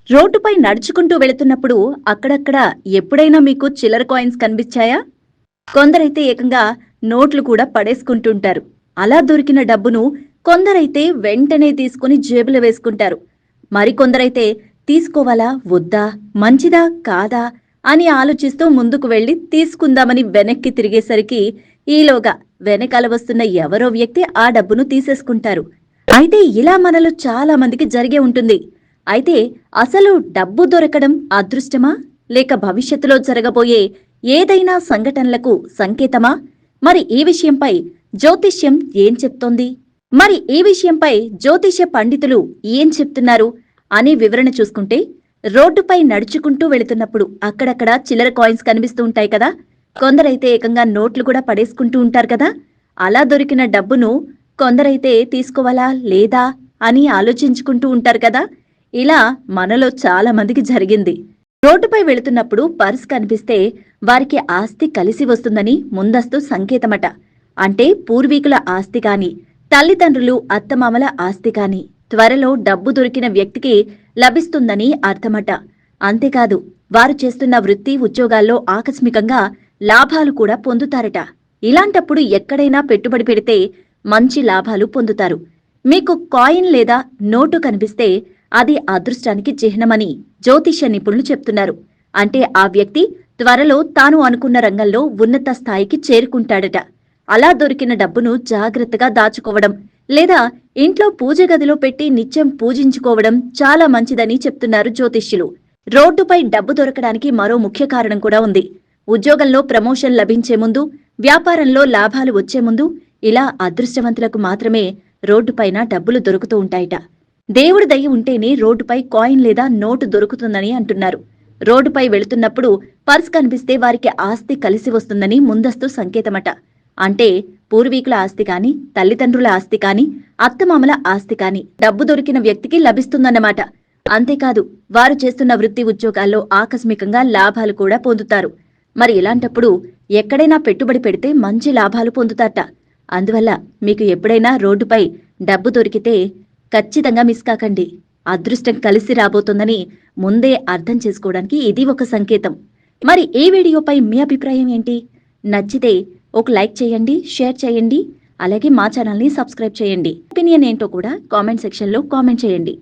రోడ్డుపై నడుచుకుంటూ వెళుతున్నప్పుడు అక్కడక్కడ ఎప్పుడైనా మీకు చిల్లర కాయిన్స్ కనిపించాయా? కొందరైతే ఏకంగా నోట్లు కూడా పడేసుకుంటుంటారు. అలా దొరికిన డబ్బును కొందరైతే వెంటనే తీసుకుని జేబులో వేసుకుంటారు. మరికొందరైతే తీసుకోవాలా వద్దా, మంచిదా కాదా అని ఆలోచిస్తూ ముందుకు వెళ్లి తీసుకుందామని వెనక్కి తిరిగేసరికి ఈలోగా వెనకాల వస్తున్న ఎవరో వ్యక్తి ఆ డబ్బును తీసేసుకుంటారు. అయితే ఇలా మనలో చాలా మందికి జరిగే ఉంటుంది. అయితే అసలు డబ్బు దొరకడం అదృష్టమా? లేక భవిష్యత్తులో జరగబోయే ఏదైనా సంఘటనలకు సంకేతమా? మరి ఈ విషయంపై జ్యోతిష్యం ఏం చెప్తోంది? మరి ఈ విషయంపై జ్యోతిష్య పండితులు ఏం చెప్తున్నారు అని వివరణ చూసుకుంటే, రోడ్డుపై నడుచుకుంటూ వెళుతున్నప్పుడు అక్కడక్కడ చిల్లర కాయిన్స్ కనిపిస్తూ ఉంటాయి కదా. కొందరైతే ఏకంగా నోట్లు కూడా పడేసుకుంటూ ఉంటారు కదా. అలా దొరికిన డబ్బును కొందరైతే తీసుకోవాలా లేదా అని ఆలోచించుకుంటూ ఉంటారు కదా. ఇలా మనలో చాలా మందికి జరిగింది. రోడ్డుపై వెళుతున్నప్పుడు పర్స్ కనిపిస్తే వారికి ఆస్తి కలిసి వస్తుందని ముందస్తు సంకేతమట. అంటే పూర్వీకుల ఆస్తి కాని, తల్లిదండ్రులు అత్తమామల ఆస్తి కాని త్వరలో డబ్బు దొరికిన వ్యక్తికి లభిస్తుందని అర్థమట. అంతేకాదు, వారు చేస్తున్న వృత్తి ఉద్యోగాల్లో ఆకస్మికంగా లాభాలు కూడా పొందుతారట. ఇలాంటప్పుడు ఎక్కడైనా పెట్టుబడి పెడితే మంచి లాభాలు పొందుతారు. మీకు కాయిన్ లేదా నోటు కనిపిస్తే అది అదృష్టానికి చిహ్నమని జ్యోతిష్య నిపుణులు చెప్తున్నారు. అంటే ఆ వ్యక్తి త్వరలో తాను అనుకున్న రంగంలో ఉన్నత స్థాయికి చేరుకుంటాడట. అలా దొరికిన డబ్బును జాగ్రత్తగా దాచుకోవడం లేదా ఇంట్లో పూజ గదిలో పెట్టి నిత్యం పూజించుకోవడం చాలా మంచిదని చెప్తున్నారు జ్యోతిష్యులు. రోడ్డుపై డబ్బు దొరకడానికి మరో ముఖ్య కారణం కూడా ఉంది. ఉద్యోగంలో ప్రమోషన్ లభించే ముందు, వ్యాపారంలో లాభాలు వచ్చే ముందు ఇలా అదృష్టవంతులకు మాత్రమే రోడ్డుపైన డబ్బులు దొరుకుతూ ఉంటాయట. దేవుడి దయ ఉంటేనే రోడ్డుపై కాయిన్ లేదా నోటు దొరుకుతుందని అంటున్నారు. రోడ్డుపై వెళుతున్నప్పుడు పర్స్ కనిపిస్తే వారికి ఆస్తి కలిసి వస్తుందని ముందస్తు సంకేతమట. అంటే పూర్వీకుల ఆస్తి కాని, తల్లిదండ్రుల ఆస్తి కాని, అత్తమామల ఆస్తి కాని డబ్బు దొరికిన వ్యక్తికి లభిస్తుందన్నమాట. అంతేకాదు, వారు చేస్తున్న వృత్తి ఉద్యోగాల్లో ఆకస్మికంగా లాభాలు కూడా పొందుతారు. మరి ఇలాంటప్పుడు ఎక్కడైనా పెట్టుబడి పెడితే మంచి లాభాలు పొందుతారట. అందువల్ల మీకు ఎప్పుడైనా రోడ్డుపై డబ్బు దొరికితే ఖచ్చితంగా మిస్ కాకండి. అదృష్టం కలిసి రాబోతోందని ముందే అర్థం చేసుకోవడానికి ఇది ఒక సంకేతం. మరి ఈ వీడియోపై మీ అభిప్రాయం ఏంటి? నచ్చితే ఒక లైక్ చేయండి, షేర్ చేయండి, అలాగే మా ఛానల్ని సబ్స్క్రైబ్ చేయండి. ఒపీనియన్ ఏంటో కూడా కామెంట్ సెక్షన్లో కామెంట్ చేయండి.